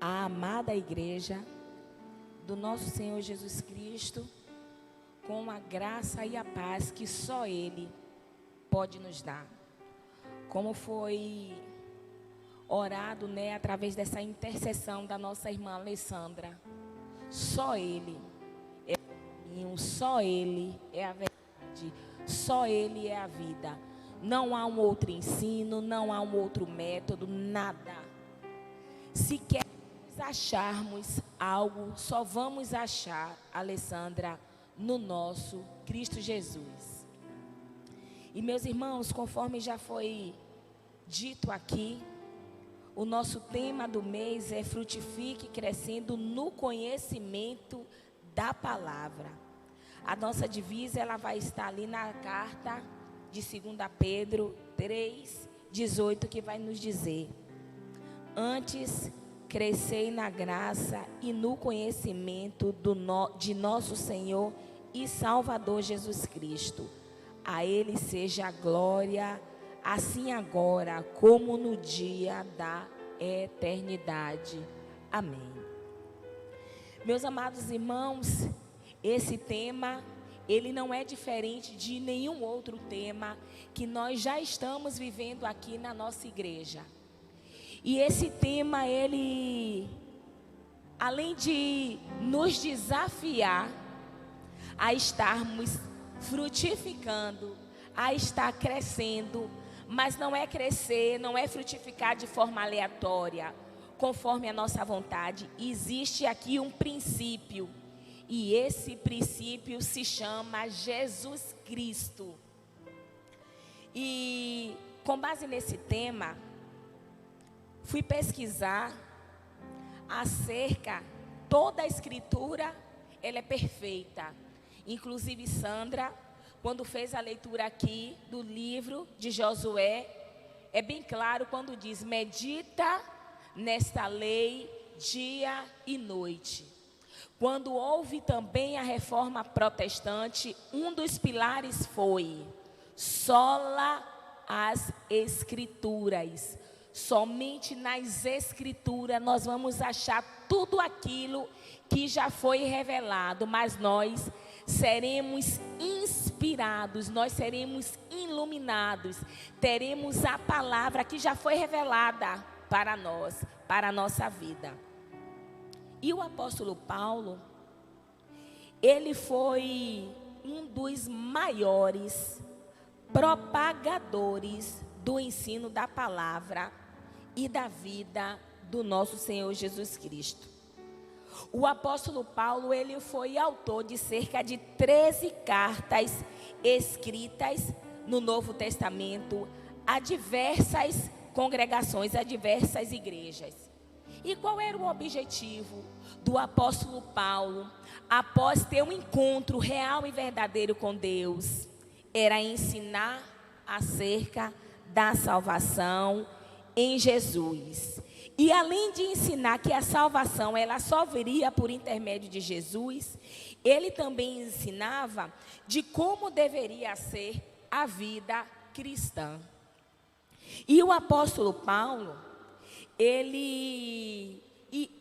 à amada igreja do nosso Senhor Jesus Cristo, com a graça e a paz que só Ele pode nos dar. Como foi orado, através dessa intercessão da nossa irmã Alessandra, só Ele é o caminho, só Ele é a verdade, só Ele é a vida. Não há um outro ensino, não há um outro método, nada. Se queremos acharmos algo, só vamos achar, Alessandra, no nosso Cristo Jesus. E meus irmãos, conforme já foi dito aqui, o nosso tema do mês é frutifique crescendo no conhecimento da palavra. A nossa divisa, ela vai estar ali na carta de 2 Pedro 3:18, que vai nos dizer: antes crescei na graça e no conhecimento de nosso Senhor e Salvador Jesus Cristo. A Ele seja a glória, assim agora como no dia da eternidade. Amém. Meus amados irmãos, esse tema, ele não é diferente de nenhum outro tema que nós já estamos vivendo aqui na nossa igreja. E esse tema, ele, além de nos desafiar a estarmos frutificando, a estar crescendo, mas não é crescer, não é frutificar de forma aleatória, conforme a nossa vontade. Existe aqui um princípio, e esse princípio se chama Jesus Cristo. E com base nesse tema, fui pesquisar acerca, toda a escritura, ela é perfeita. Inclusive Sandra, quando fez a leitura aqui do livro de Josué, é bem claro quando diz: medita nesta lei dia e noite. Quando houve também a reforma protestante, um dos pilares foi sola as escrituras. Somente nas escrituras nós vamos achar tudo aquilo que já foi revelado, mas nós seremos inspirados, nós seremos iluminados, teremos a palavra que já foi revelada para nós, para a nossa vida. E o apóstolo Paulo, ele foi um dos maiores propagadores do ensino da palavra e da vida do nosso Senhor Jesus Cristo. O apóstolo Paulo, ele foi autor de cerca de 13 cartas escritas no Novo Testamento a diversas congregações, a diversas igrejas. E qual era o objetivo do apóstolo Paulo, após ter um encontro real e verdadeiro com Deus? Era ensinar acerca da salvação em Jesus. E além de ensinar que a salvação ela só viria por intermédio de Jesus, ele também ensinava de como deveria ser a vida cristã. E o apóstolo Paulo, e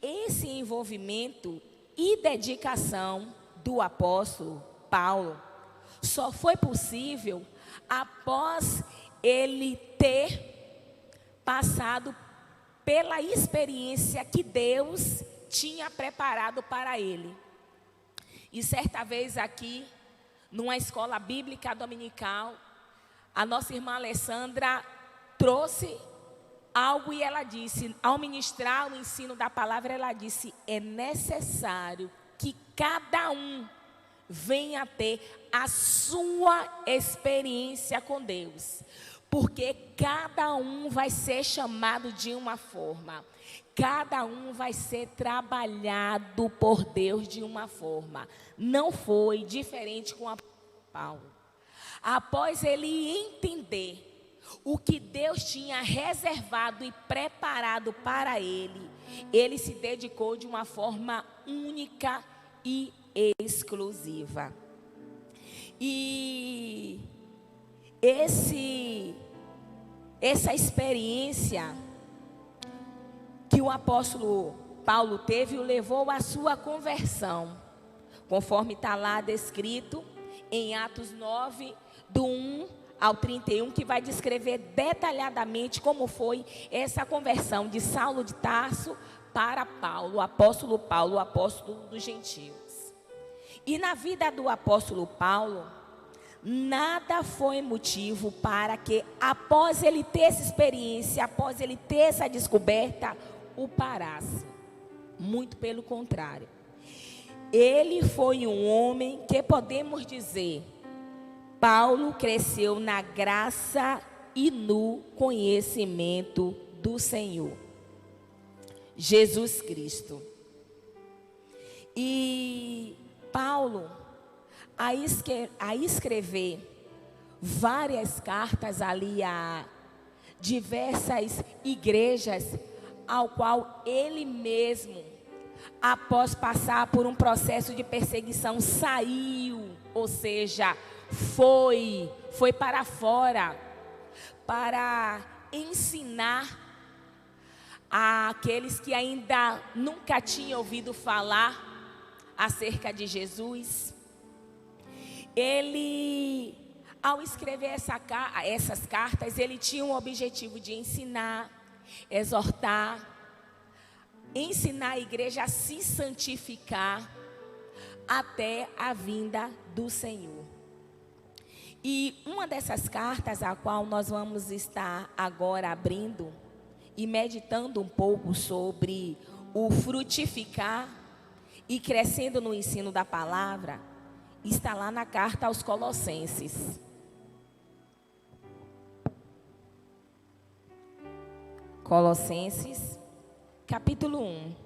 esse envolvimento e dedicação do apóstolo Paulo só foi possível após ele ter passado pela experiência que Deus tinha preparado para ele. E certa vez aqui, numa escola bíblica dominical, a nossa irmã Alessandra trouxe algo e ela disse, ao ministrar o ensino da palavra, ela disse: é necessário que cada um venha ter a sua experiência com Deus. Porque cada um vai ser chamado de uma forma. Cada um vai ser trabalhado por Deus de uma forma. Não foi diferente com Paulo. Após ele entender o que Deus tinha reservado e preparado para ele, ele se dedicou de uma forma única e exclusiva. E essa experiência que o apóstolo Paulo teve o levou à sua conversão, conforme está lá descrito em Atos 9, do 1 ao 31, que vai descrever detalhadamente como foi essa conversão de Saulo de Tarso para Paulo, o apóstolo dos gentios. E na vida do apóstolo Paulo, nada foi motivo para que, após ele ter essa experiência, após ele ter essa descoberta, o parasse. Muito pelo contrário. Ele foi um homem que podemos dizer, Paulo cresceu na graça e no conhecimento do Senhor Jesus Cristo. E Paulo, a escrever várias cartas ali a diversas igrejas, ao qual ele mesmo, após passar por um processo de perseguição, saiu, ou seja, foi para fora, para ensinar àqueles que ainda nunca tinham ouvido falar acerca de Jesus. Ele, ao escrever essas cartas, ele tinha um objetivo de ensinar, exortar, ensinar a igreja a se santificar até a vinda do Senhor. E uma dessas cartas, a qual nós vamos estar agora abrindo e meditando um pouco sobre o frutificar e crescendo no ensino da palavra, está lá na carta aos Colossenses. Colossenses, capítulo 1.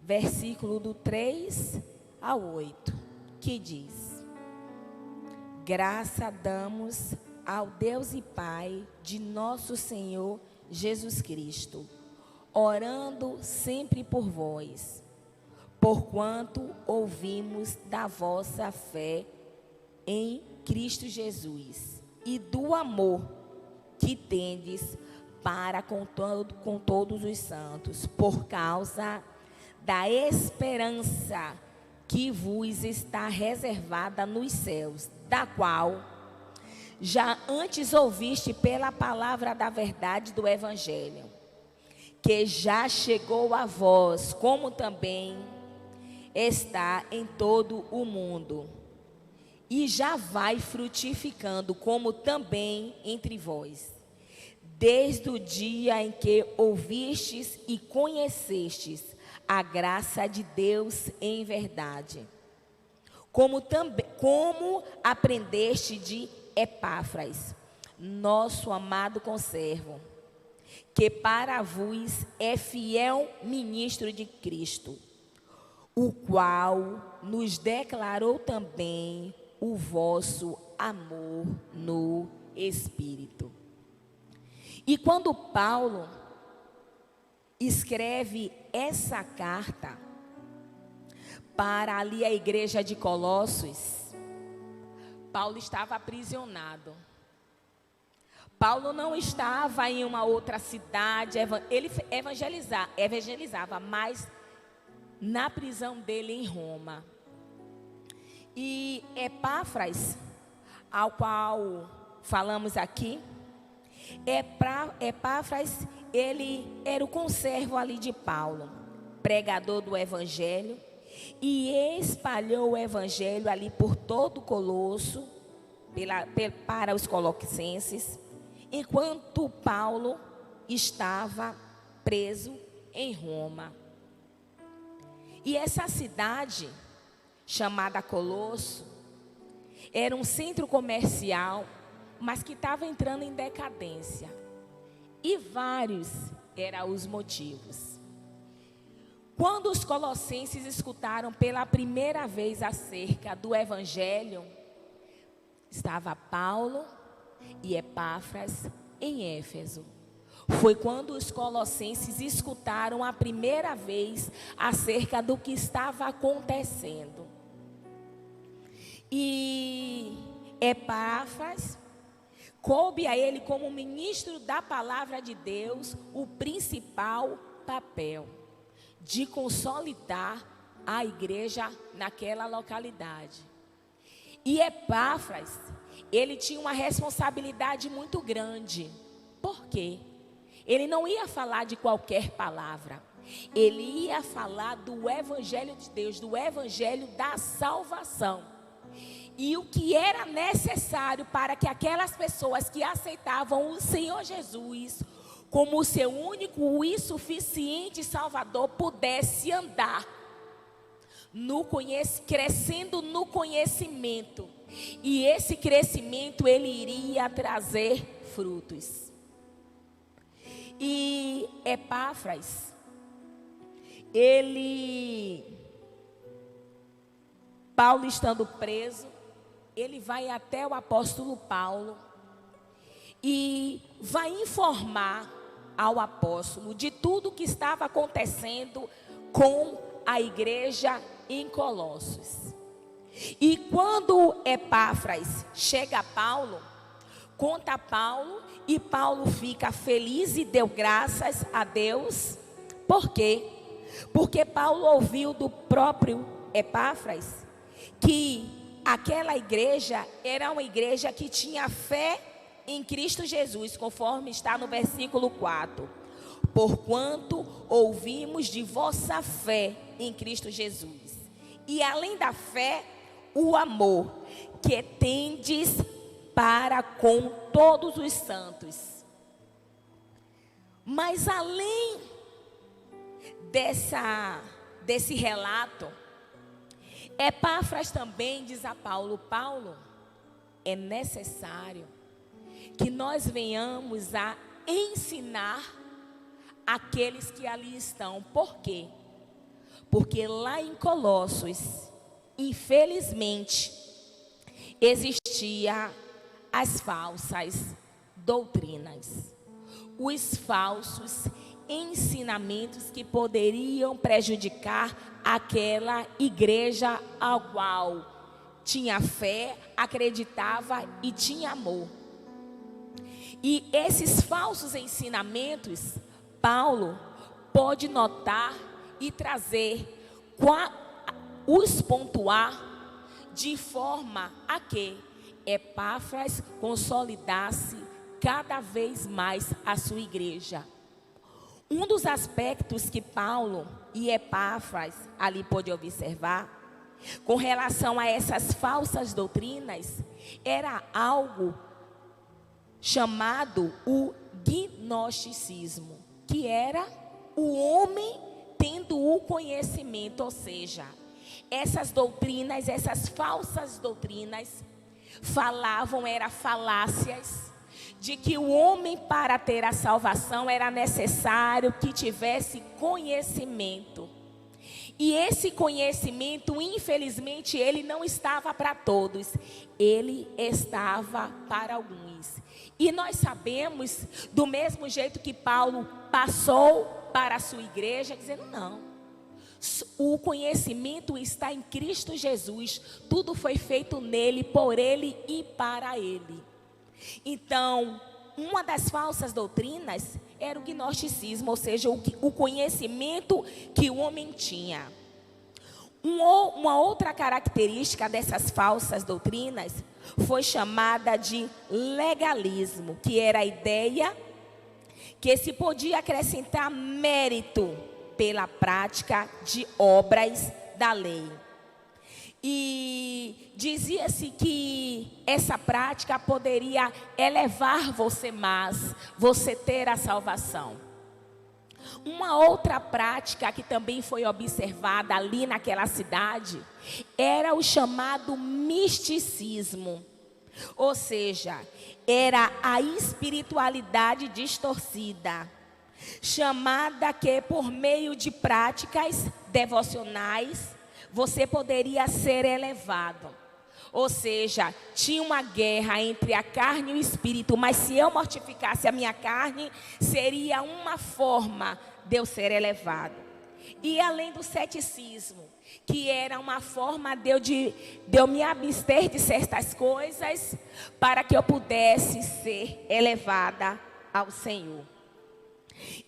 Versículo do 3 ao 8, que diz: graça damos ao Deus e Pai de nosso Senhor Jesus Cristo, orando sempre por vós, porquanto ouvimos da vossa fé em Cristo Jesus e do amor que tendes para com todos os santos, por causa da esperança que vos está reservada nos céus, da qual já antes ouviste pela palavra da verdade do Evangelho, que já chegou a vós, como também está em todo o mundo, e já vai frutificando, como também entre vós, desde o dia em que ouvistes e conhecestes a graça de Deus em verdade, como aprendeste de Epáfras, nosso amado conservo, que para vos é fiel ministro de Cristo, o qual nos declarou também o vosso amor no Espírito. E quando Paulo escreve essa carta para ali a igreja de Colossos, Paulo estava aprisionado. Paulo não estava em uma outra cidade, ele evangelizava, mas na prisão dele em Roma. E Epáfras, ao qual falamos aqui, Epáfras, ele era o conservo ali de Paulo, pregador do evangelho, e espalhou o evangelho ali por todo o Colosso, para os colossenses, enquanto Paulo estava preso em Roma. E essa cidade, chamada Colosso, era um centro comercial, mas que estava entrando em decadência. E vários eram os motivos. Quando os colossenses escutaram pela primeira vez acerca do evangelho, estava Paulo e Epáfras em Éfeso. foi quando os colossenses escutaram a primeira vez acerca do que estava acontecendo. E Epáfras, coube a ele como ministro da palavra de Deus o principal papel de consolidar a igreja naquela localidade. E Epáfras, ele tinha uma responsabilidade muito grande. Por quê? Ele não ia falar de qualquer palavra. Ele ia falar do Evangelho de Deus, do Evangelho da salvação. E o que era necessário para que aquelas pessoas que aceitavam o Senhor Jesus como o seu único e suficiente Salvador pudesse andar crescendo no conhecimento. E esse crescimento ele iria trazer frutos. E Epáfras, Paulo estando preso, ele vai até o apóstolo Paulo e vai informar ao apóstolo de tudo que estava acontecendo com a igreja em Colossos. E quando Epáfras chega a Paulo, conta a Paulo, e Paulo fica feliz e deu graças a Deus. Por quê? Porque Paulo ouviu do próprio Epáfras que aquela igreja era uma igreja que tinha fé em Cristo Jesus, conforme está no versículo 4. Porquanto ouvimos de vossa fé em Cristo Jesus, e além da fé, o amor que tendes para com todos os santos. Mas além desse relato, Epáfras também diz a Paulo: Paulo, é necessário que nós venhamos a ensinar aqueles que ali estão. Por quê? Porque lá em Colossos, infelizmente, existia as falsas doutrinas, os falsos ensinamentos que poderiam prejudicar aquela igreja a qual tinha fé, acreditava e tinha amor. E esses falsos ensinamentos, Paulo pode notar e trazer, os pontuar de forma a que Epáfras consolidasse cada vez mais a sua igreja. Um dos aspectos que Paulo e Epáfras ali pôde observar, com relação a essas falsas doutrinas, era algo chamado o gnosticismo, que era o homem tendo o conhecimento, ou seja, essas doutrinas, essas falsas doutrinas, eram falácias, de que o homem, para ter a salvação, era necessário que tivesse conhecimento. E esse conhecimento, infelizmente, ele não estava para todos, ele estava para alguns. E nós sabemos, do mesmo jeito que Paulo passou para a sua igreja, dizendo: não, o conhecimento está em Cristo Jesus, tudo foi feito nele, por ele e para ele. Então, uma das falsas doutrinas era o gnosticismo, ou seja, o conhecimento que o homem tinha. Uma outra característica dessas falsas doutrinas foi chamada de legalismo, que era a ideia que se podia acrescentar mérito pela prática de obras da lei. E dizia-se que essa prática poderia elevar você mais, você ter a salvação. Uma outra prática que também foi observada ali naquela cidade era o chamado misticismo. Ou seja, era a espiritualidade distorcida, chamada que por meio de práticas devocionais você poderia ser elevado. Ou seja, tinha uma guerra entre a carne e o espírito, mas se eu mortificasse a minha carne, seria uma forma de eu ser elevado. E além do ceticismo, que era uma forma de eu me abster de certas coisas, para que eu pudesse ser elevada ao Senhor.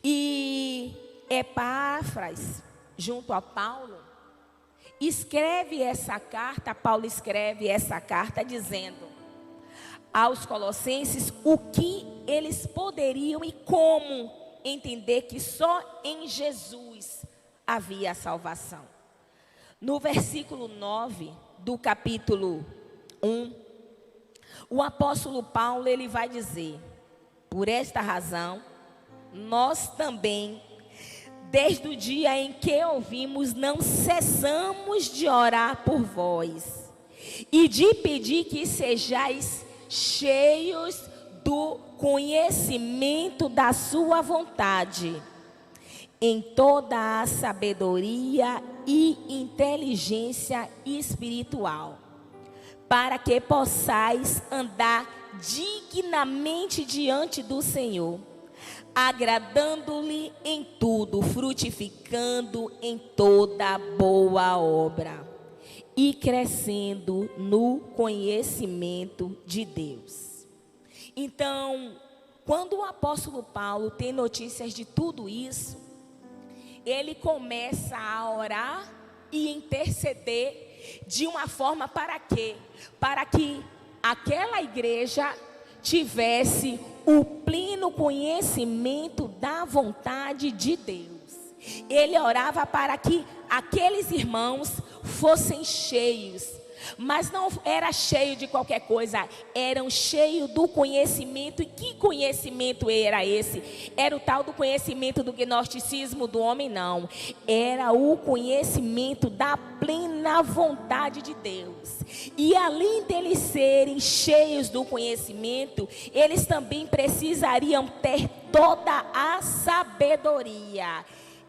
E Epáfras, junto a Paulo, Paulo escreve essa carta dizendo aos colossenses o que eles poderiam e como entender que só em Jesus havia salvação. No versículo 9 do capítulo 1, o apóstolo Paulo ele vai dizer: por esta razão, nós também, desde o dia em que ouvimos, não cessamos de orar por vós e de pedir que sejais cheios do conhecimento da sua vontade, em toda a sabedoria e inteligência espiritual, para que possais andar dignamente diante do Senhor, agradando-lhe em tudo, frutificando em toda boa obra e crescendo no conhecimento de Deus. Então, quando o apóstolo Paulo tem notícias de tudo isso, ele começa a orar e interceder de uma forma para quê? Para que aquela igreja tivesse o pleno conhecimento da vontade de Deus. Ele orava para que aqueles irmãos fossem cheios, mas não era cheio de qualquer coisa, eram cheios do conhecimento. E que conhecimento era esse? Era o tal do conhecimento do gnosticismo do homem? Não, era o conhecimento da plena vontade de Deus. E além deles serem cheios do conhecimento, eles também precisariam ter toda a sabedoria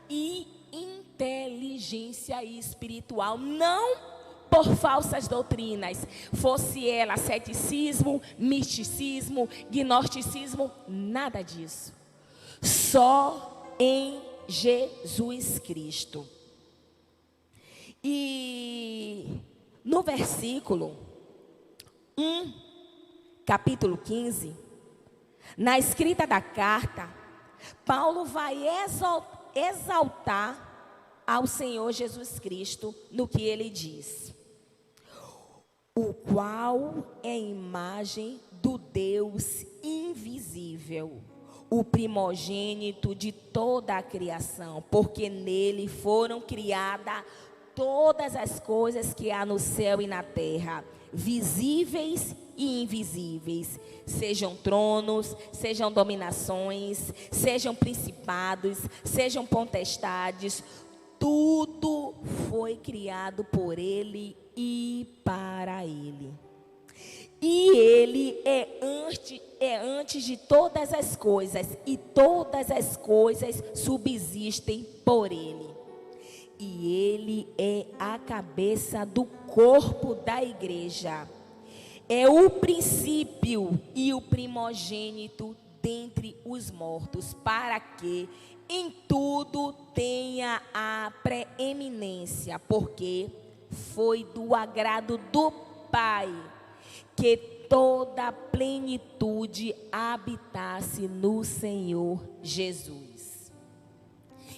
e inteligência espiritual, não por falsas doutrinas, fosse ela ceticismo, misticismo, gnosticismo, nada disso. Só em Jesus Cristo. E no versículo 1, capítulo 15, na escrita da carta, Paulo vai exaltar ao Senhor Jesus Cristo no que ele diz: o qual é a imagem do Deus invisível, o primogênito de toda a criação, porque nele foram criadas todas as coisas que há no céu e na terra, visíveis e invisíveis, sejam tronos, sejam dominações, sejam principados, sejam potestades, tudo foi criado por ele e para ele. E ele é antes de todas as coisas, e todas as coisas subsistem por ele. E ele é a cabeça do corpo da igreja. É o princípio e o primogênito dentre os mortos, para que em tudo tenha a preeminência, porque foi do agrado do Pai que toda a plenitude habitasse no Senhor Jesus.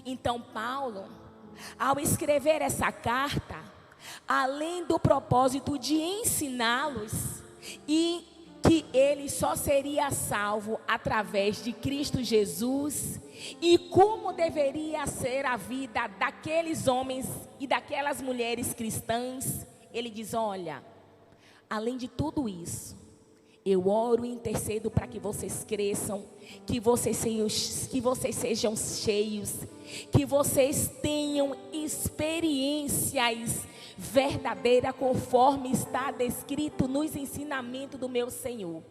Então Paulo, ao escrever essa carta, além do propósito de ensiná-los e que ele só seria salvo através de Cristo Jesus, e como deveria ser a vida daqueles homens e daquelas mulheres cristãs, ele diz: olha, além de tudo isso, eu oro e intercedo para que vocês cresçam, que vocês sejam cheios, que vocês tenham experiências verdadeiras, conforme está descrito nos ensinamentos do meu Senhor.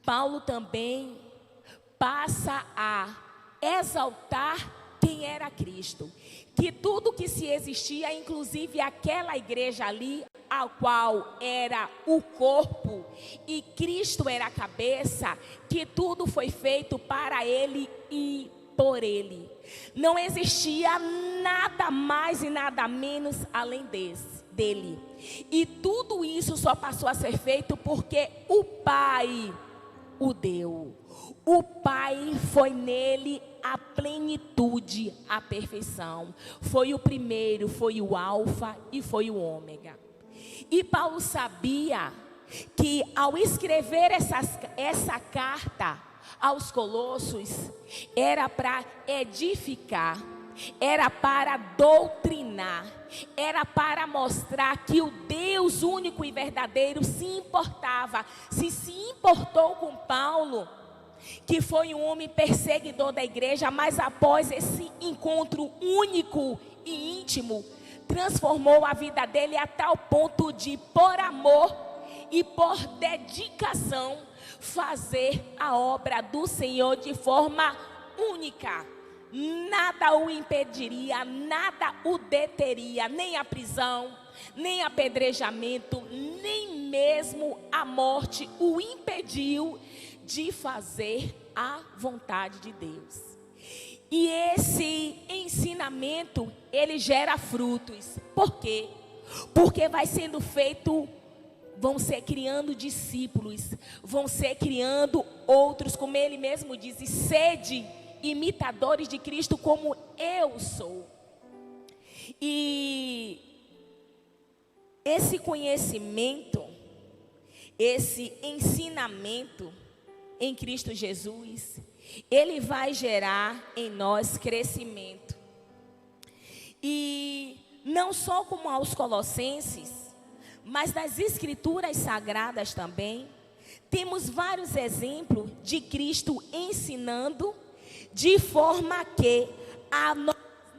Paulo também passa a exaltar quem era Cristo, que tudo que se existia, inclusive aquela igreja ali, ao qual era o corpo, e Cristo era a cabeça, que tudo foi feito para ele e por ele. Não existia nada mais e nada menos além dele. E tudo isso só passou a ser feito porque o Pai o deu. O Pai foi nele a plenitude, a perfeição. Foi o primeiro, foi o alfa e foi o ômega. E Paulo sabia que ao escrever essa carta aos Colossos, era para edificar, era para doutrinar, era para mostrar que o Deus único e verdadeiro se importava, se importou com Paulo, que foi um homem perseguidor da igreja, mas após esse encontro único e íntimo, transformou a vida dele a tal ponto de, por amor e por dedicação, fazer a obra do Senhor de forma única. Nada o impediria, nada o deteria, nem a prisão, nem apedrejamento, nem mesmo a morte o impediu de fazer a vontade de Deus. E esse ensinamento, ele gera frutos. Por quê? Porque vai sendo feito, vão ser criando discípulos, vão ser criando outros, como ele mesmo diz, sede imitadores de Cristo como eu sou. E esse conhecimento, esse ensinamento em Cristo Jesus, ele vai gerar em nós crescimento. E não só como aos Colossenses, mas nas Escrituras Sagradas também, temos vários exemplos de Cristo ensinando, de forma que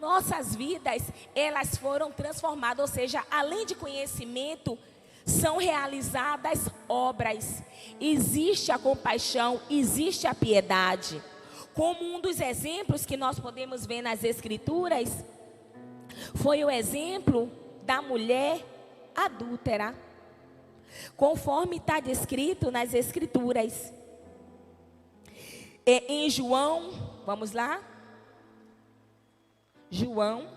nossas vidas, elas foram transformadas. Ou seja, além de conhecimento, são realizadas obras. Existe a compaixão, existe a piedade. Como um dos exemplos que nós podemos ver nas Escrituras, foi o exemplo da mulher adúltera, conforme está descrito nas Escrituras. Em João, vamos lá? João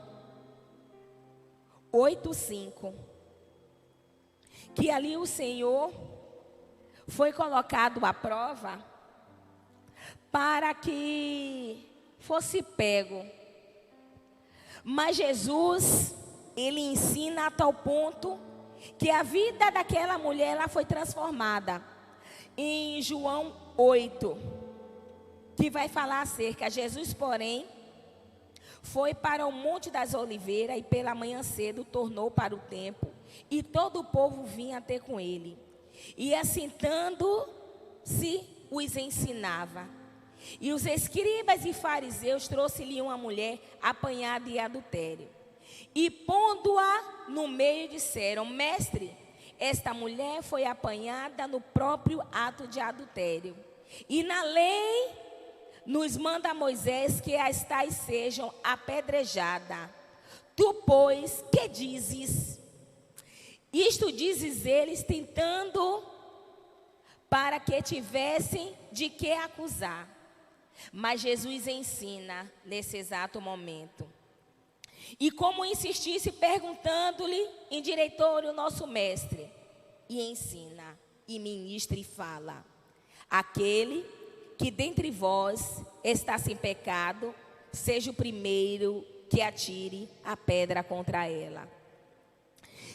8:5. Que ali o Senhor foi colocado à prova para que fosse pego. Mas Jesus, ele ensina a tal ponto que a vida daquela mulher, ela foi transformada. Em João 8, que vai falar acerca, Jesus, porém, foi para o Monte das Oliveiras e pela manhã cedo tornou para o templo, e todo o povo vinha ter com ele. E assentando-se, os ensinava. E os escribas e fariseus trouxe-lhe uma mulher apanhada em adultério. E pondo-a no meio, disseram: Mestre, esta mulher foi apanhada no próprio ato de adultério. E na lei nos manda Moisés que as tais sejam apedrejadas. Tu, pois, que dizes? Isto dizes eles, tentando para que tivessem de que acusar. Mas Jesus ensina nesse exato momento. E como insistisse, perguntando-lhe, endireitou-lhe o nosso mestre. E ensina, e ministra e fala: aquele que dentre vós está sem pecado, seja o primeiro que atire a pedra contra ela.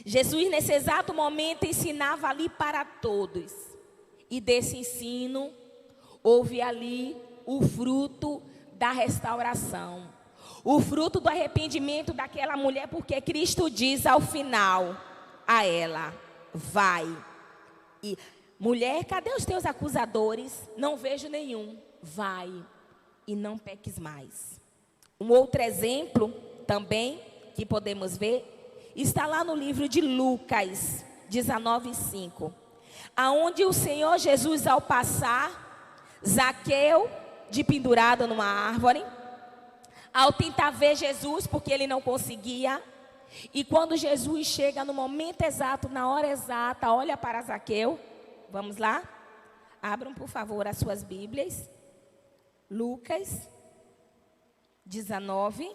Jesus, nesse exato momento, ensinava ali para todos. E desse ensino, houve ali o fruto da restauração. O fruto do arrependimento daquela mulher, porque Cristo diz ao final a ela: vai. E mulher, cadê os teus acusadores? Não vejo nenhum. Vai e não peques mais. Um outro exemplo também que podemos ver está lá no livro de Lucas 19:5, aonde o Senhor Jesus, ao passar, Zaqueu de pendurado numa árvore, ao tentar ver Jesus, porque ele não conseguia, E quando Jesus chega no momento exato, na hora exata, olha para Zaqueu. Vamos lá? Abram, por favor, as suas Bíblias. Lucas 19,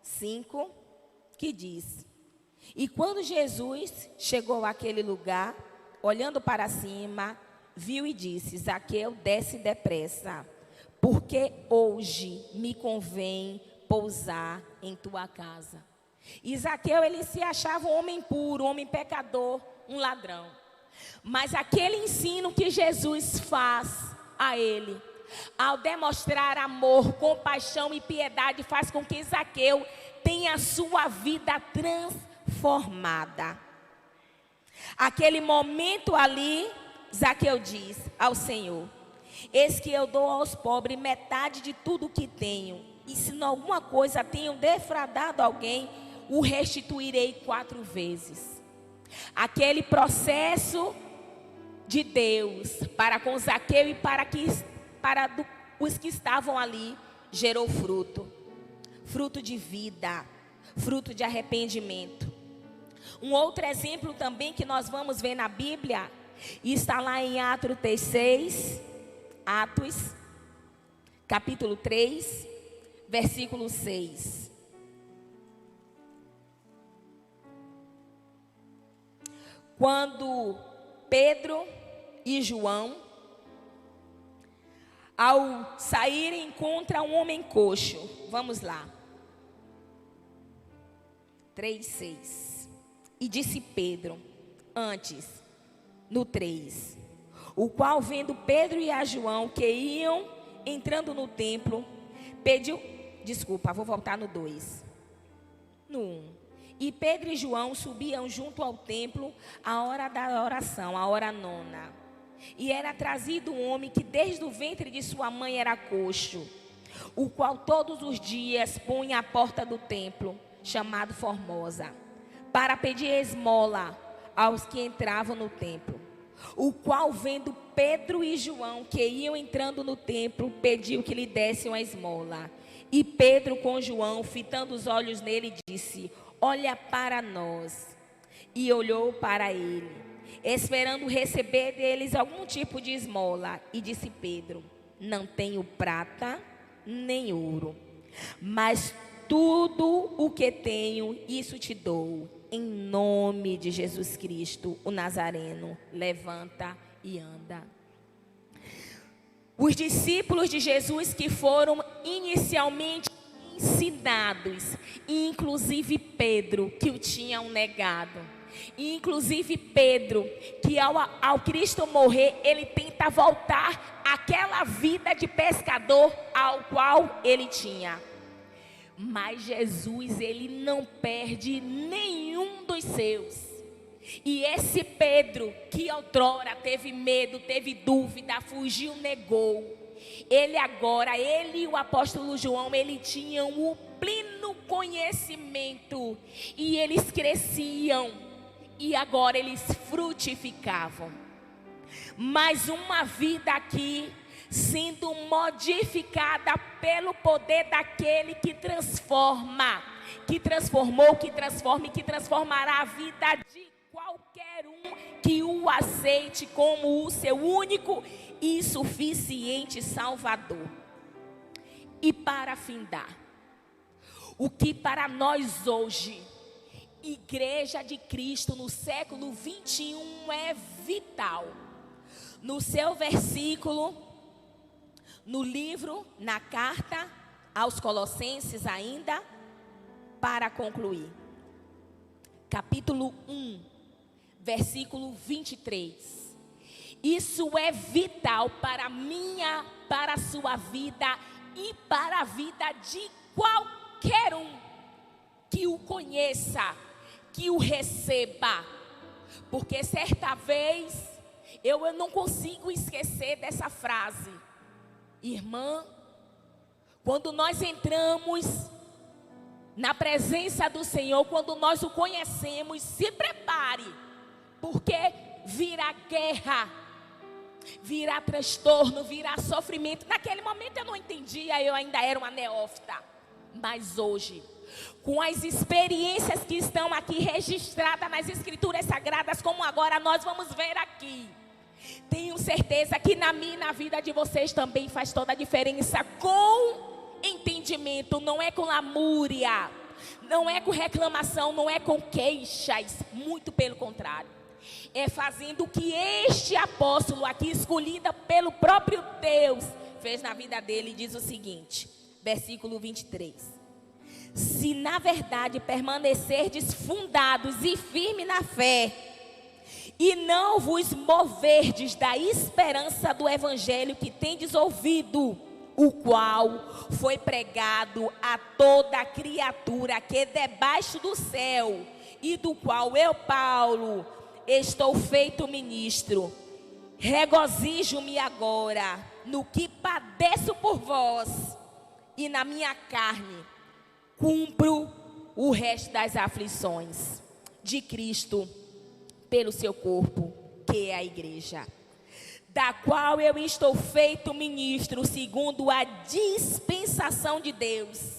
5, que diz: E quando Jesus chegou àquele lugar, olhando para cima, viu e disse: Zaqueu, desce depressa, porque hoje me convém pousar em tua casa. E Zaqueu, ele se achava um homem puro, um homem pecador, um ladrão. Mas aquele ensino que Jesus faz a ele, ao demonstrar amor, compaixão e piedade, faz com que Zaqueu tenha a sua vida transformada. Aquele momento ali, Zaqueu diz ao Senhor: eis que eu dou aos pobres metade de tudo que tenho, e se em alguma coisa tenho defraudado alguém, o restituirei 4 vezes. Aquele processo de Deus para com Zaqueu e para os que estavam ali gerou fruto. Fruto de vida, fruto de arrependimento. Um outro exemplo também que nós vamos ver na Bíblia, e está lá em Atos 6, capítulo 3, versículo 6. Quando Pedro e João, ao saírem, encontram um homem coxo. Vamos lá. 3:6. E disse Pedro, antes, no 3, o qual vendo Pedro e a João que iam entrando no templo, pediu, vou voltar no 2. No 1. E Pedro e João subiam junto ao templo à hora da oração, a hora 9. E era trazido um homem que desde o ventre de sua mãe era coxo, o qual todos os dias punha à porta do templo, chamado Formosa, para pedir esmola aos que entravam no templo. O qual, vendo Pedro e João que iam entrando no templo, pediu que lhe dessem uma esmola. E Pedro com João, fitando os olhos nele, disse: olha para nós. E olhou para ele, esperando receber deles algum tipo de esmola. E disse Pedro: não tenho prata nem ouro, mas tudo o que tenho, isso te dou. Em nome de Jesus Cristo, o Nazareno, levanta e anda. Os discípulos de Jesus que foram inicialmente ensinados, inclusive Pedro, que o tinham negado, inclusive Pedro, que ao Cristo morrer, ele tenta voltar àquela vida de pescador ao qual ele tinha. Mas Jesus, ele não perde nenhum dos seus. E esse Pedro, que outrora teve medo, teve dúvida, fugiu, negou, ele e o apóstolo João, ele tinham o pleno conhecimento, e eles cresciam, e agora eles frutificavam. Mais uma vida aqui, sendo modificada pelo poder daquele que transforma, que transformou, que transforma e que transformará a vida de qualquer um que o aceite como o seu único e suficiente Salvador. E para findar, o que para nós hoje, Igreja de Cristo no século 21, é vital. No seu versículo, no livro, na carta aos Colossenses ainda, para concluir, capítulo 1, versículo 23. Isso é vital para a minha, para a sua vida e para a vida de qualquer um que o conheça, que o receba. Porque certa vez, eu não consigo esquecer dessa frase. Irmã, quando nós entramos na presença do Senhor, quando nós o conhecemos, se prepare, porque virá guerra, virá transtorno, virá sofrimento. Naquele momento eu não entendia, eu ainda era uma neófita. Mas hoje, com as experiências que estão aqui registradas nas Escrituras Sagradas, como agora nós vamos ver aqui, tenho certeza que na minha e na vida de vocês também faz toda a diferença, com entendimento, não é com lamúria, não é com reclamação, não é com queixas, muito pelo contrário. É fazendo o que este apóstolo aqui, escolhido pelo próprio Deus, fez na vida dele. Diz o seguinte, versículo 23. Se na verdade permanecerdes fundados e firmes na fé, e não vos moverdes da esperança do evangelho que tendes ouvido, o qual foi pregado a toda criatura que debaixo do céu, e do qual eu, Paulo, estou feito ministro, regozijo-me agora no que padeço por vós, e na minha carne cumpro o resto das aflições de Cristo pelo seu corpo, que é a igreja, da qual eu estou feito ministro segundo a dispensação de Deus,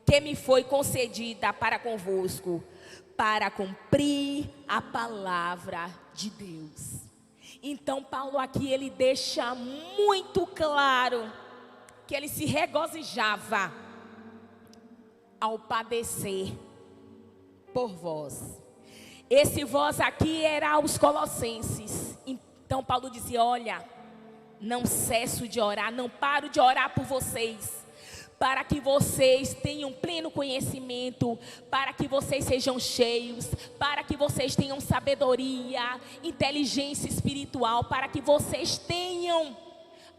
que me foi concedida para convosco, para cumprir a palavra de Deus. Então Paulo aqui, ele deixa muito claro que ele se regozijava ao padecer por vós. Esse vós aqui era os colossenses. Então Paulo dizia, olha, não cesso de orar, não paro de orar por vocês, para que vocês tenham pleno conhecimento, para que vocês sejam cheios, para que vocês tenham sabedoria, inteligência espiritual, para que vocês tenham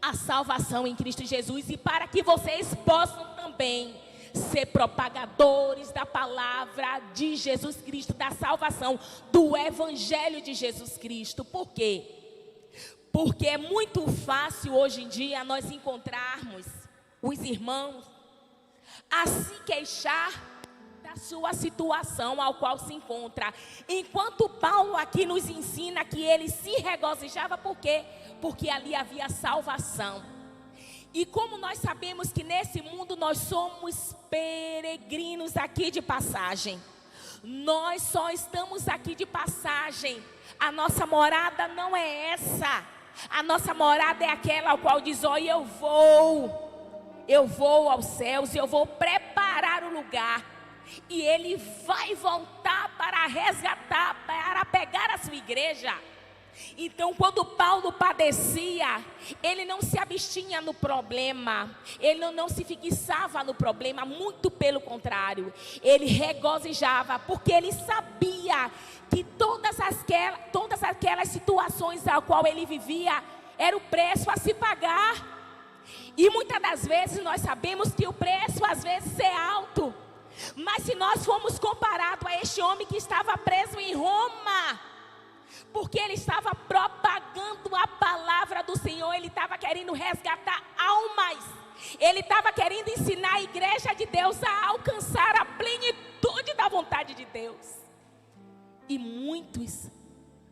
a salvação em Cristo Jesus, e para que vocês possam também ser propagadores da palavra de Jesus Cristo, da salvação, do evangelho de Jesus Cristo. Por quê? Porque é muito fácil hoje em dia nós encontrarmos os irmãos a se queixar da sua situação ao qual se encontra, enquanto Paulo aqui nos ensina que ele se regozijava. Por quê? Porque ali havia salvação. E como nós sabemos que nesse mundo nós somos peregrinos aqui de passagem, nós só estamos aqui de passagem, a nossa morada não é essa, a nossa morada é aquela ao qual diz, olha, eu vou aos céus, eu vou preparar o lugar, e ele vai voltar para resgatar, para pegar a sua igreja. Então quando Paulo padecia, ele não se abstinha no problema, ele não se fixava no problema, muito pelo contrário, ele regozijava, porque ele sabia que todas aquelas situações a qual ele vivia, era o preço a se pagar. E muitas das vezes nós sabemos que o preço às vezes é alto, mas se nós formos comparados a este homem que estava preso em Roma, porque ele estava propagando a palavra do Senhor, ele estava querendo resgatar almas, ele estava querendo ensinar a igreja de Deus a alcançar a plenitude da vontade de Deus. E muitos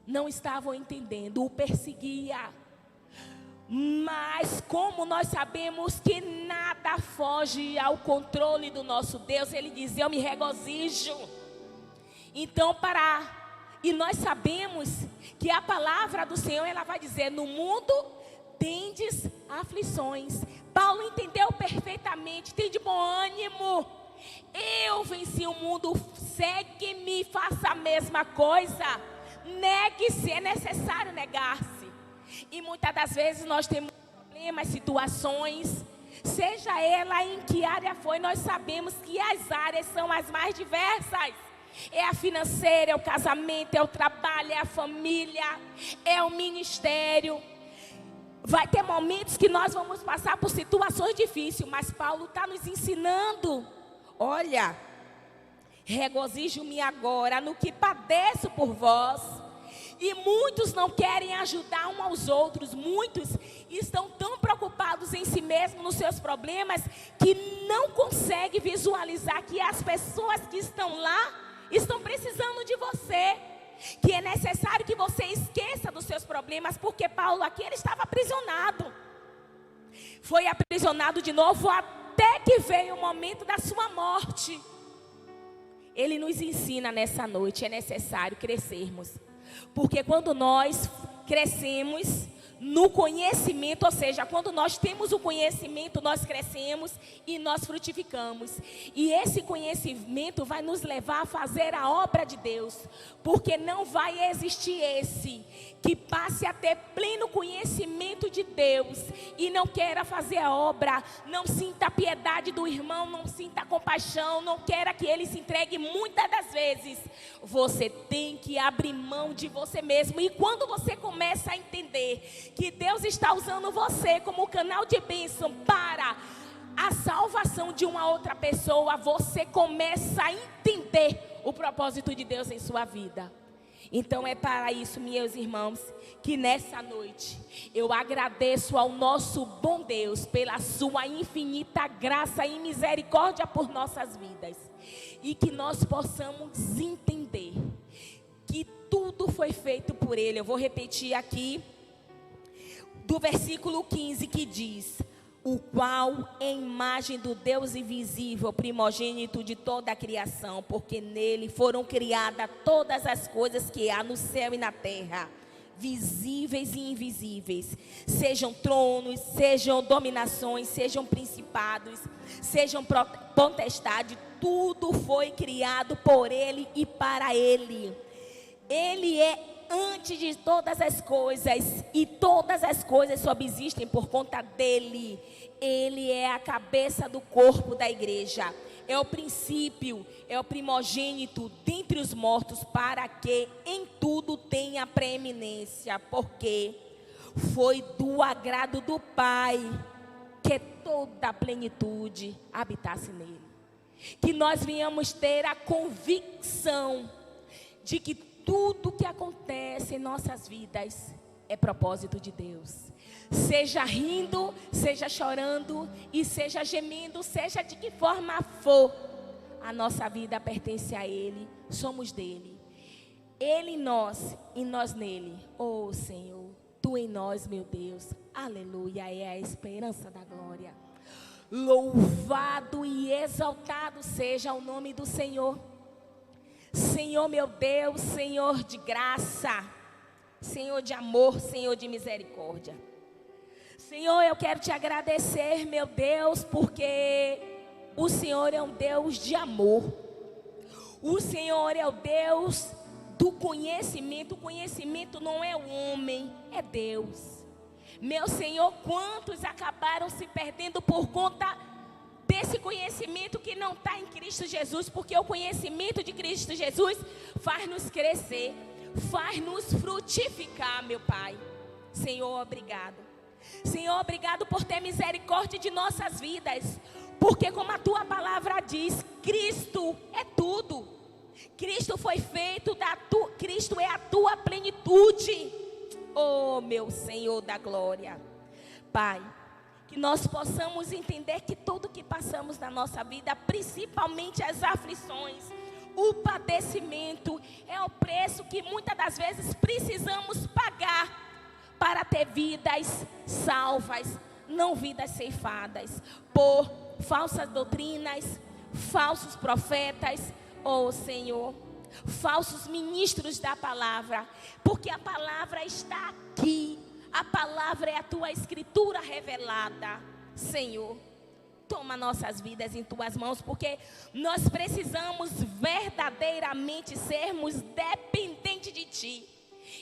não estavam entendendo, o perseguia. Mas como nós sabemos que nada foge ao controle do nosso Deus, ele diz, eu me regozijo. Então e nós sabemos que a palavra do Senhor, ela vai dizer, no mundo tendes aflições. Paulo entendeu perfeitamente, tem de bom ânimo. Eu venci o mundo, segue-me, faça a mesma coisa. Negue-se, é necessário negar-se. E muitas das vezes nós temos problemas, situações, seja ela em que área for, nós sabemos que as áreas são as mais diversas. É a financeira, é o casamento, é o trabalho, é a família, é o ministério. Vai ter momentos que nós vamos passar por situações difíceis, mas Paulo está nos ensinando, olha, regozijo-me agora no que padeço por vós. E muitos não querem ajudar uns aos outros, muitos estão tão preocupados em si mesmos, nos seus problemas, que não conseguem visualizar que as pessoas que estão lá estão precisando de você, que é necessário que você esqueça dos seus problemas, porque Paulo aqui, ele estava aprisionado, foi aprisionado de novo há até que veio o momento da sua morte. Ele nos ensina nessa noite, é necessário crescermos. Porque quando nós crescemos no conhecimento, ou seja, quando nós temos o conhecimento, nós crescemos e nós frutificamos. E esse conhecimento vai nos levar a fazer a obra de Deus. Porque não vai existir esse que passe a ter pleno conhecimento de Deus e não queira fazer a obra, não sinta a piedade do irmão, não sinta a compaixão, não queira que ele se entregue. Muitas das vezes você tem que abrir mão de você mesmo. E quando você começa a entender que Deus está usando você como canal de bênção para a salvação de uma outra pessoa, você começa a entender o propósito de Deus em sua vida. Então é para isso, meus irmãos, que nessa noite eu agradeço ao nosso bom Deus pela sua infinita graça e misericórdia por nossas vidas. E que nós possamos entender que tudo foi feito por Ele. Eu vou repetir aqui do versículo 15 que diz: o qual é imagem do Deus invisível, primogênito de toda a criação, porque nele foram criadas todas as coisas que há no céu e na terra, visíveis e invisíveis, sejam tronos, sejam dominações, sejam principados, sejam potestades, tudo foi criado por ele e para ele. Ele é antes de todas as coisas, e todas as coisas subsistem por conta dele. Ele é a cabeça do corpo da igreja, é o princípio, é o primogênito dentre os mortos, para que em tudo tenha preeminência, porque foi do agrado do Pai que toda a plenitude habitasse nele. Que nós venhamos ter a convicção de que tudo que acontece em nossas vidas é propósito de Deus. Seja rindo, seja chorando e seja gemendo, seja de que forma for, a nossa vida pertence a Ele, somos dele. Ele em nós e nós nele. Oh Senhor, Tu em nós, meu Deus, aleluia, é a esperança da glória. Louvado e exaltado seja o nome do Senhor. Senhor meu Deus, Senhor de graça, Senhor de amor, Senhor de misericórdia. Senhor, eu quero Te agradecer, meu Deus, porque o Senhor é um Deus de amor. O Senhor é o Deus do conhecimento. O conhecimento não é o homem, é Deus. Meu Senhor, quantos acabaram se perdendo por conta desse conhecimento que não está em Cristo Jesus, porque o conhecimento de Cristo Jesus faz nos crescer, faz nos frutificar, meu Pai. Senhor, obrigado. Senhor, obrigado por ter misericórdia de nossas vidas, porque como a Tua palavra diz, Cristo é tudo. Cristo foi feito Cristo é a Tua plenitude. Oh, meu Senhor da glória. Pai, que nós possamos entender que tudo que passamos na nossa vida, principalmente as aflições, o padecimento, é o preço que muitas das vezes precisamos pagar para ter vidas salvas, não vidas ceifadas por falsas doutrinas, falsos profetas, oh Senhor, falsos ministros da palavra, porque a palavra está aqui. A palavra é a Tua escritura revelada. Senhor, toma nossas vidas em Tuas mãos, porque nós precisamos verdadeiramente sermos dependentes de Ti.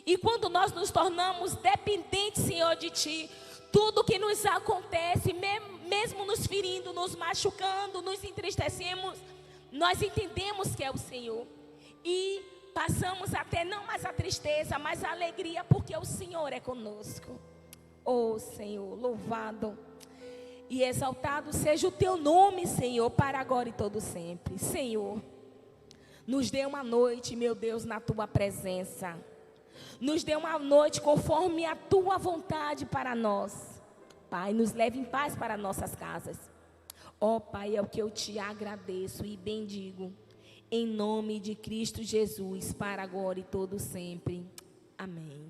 E quando nós nos tornamos dependentes, Senhor, de Ti, tudo que nos acontece, mesmo nos ferindo, nos machucando, nos entristecemos, nós entendemos que é o Senhor. E passamos a ter não mais a tristeza, mas a alegria, porque o Senhor é conosco. Oh Senhor, louvado e exaltado seja o Teu nome, Senhor, para agora e todo sempre. Senhor, nos dê uma noite, meu Deus, na Tua presença. Nos dê uma noite conforme a Tua vontade para nós. Pai, nos leve em paz para nossas casas. Ó Pai, é o que eu Te agradeço e bendigo. Em nome de Cristo Jesus, para agora e todo sempre. Amém.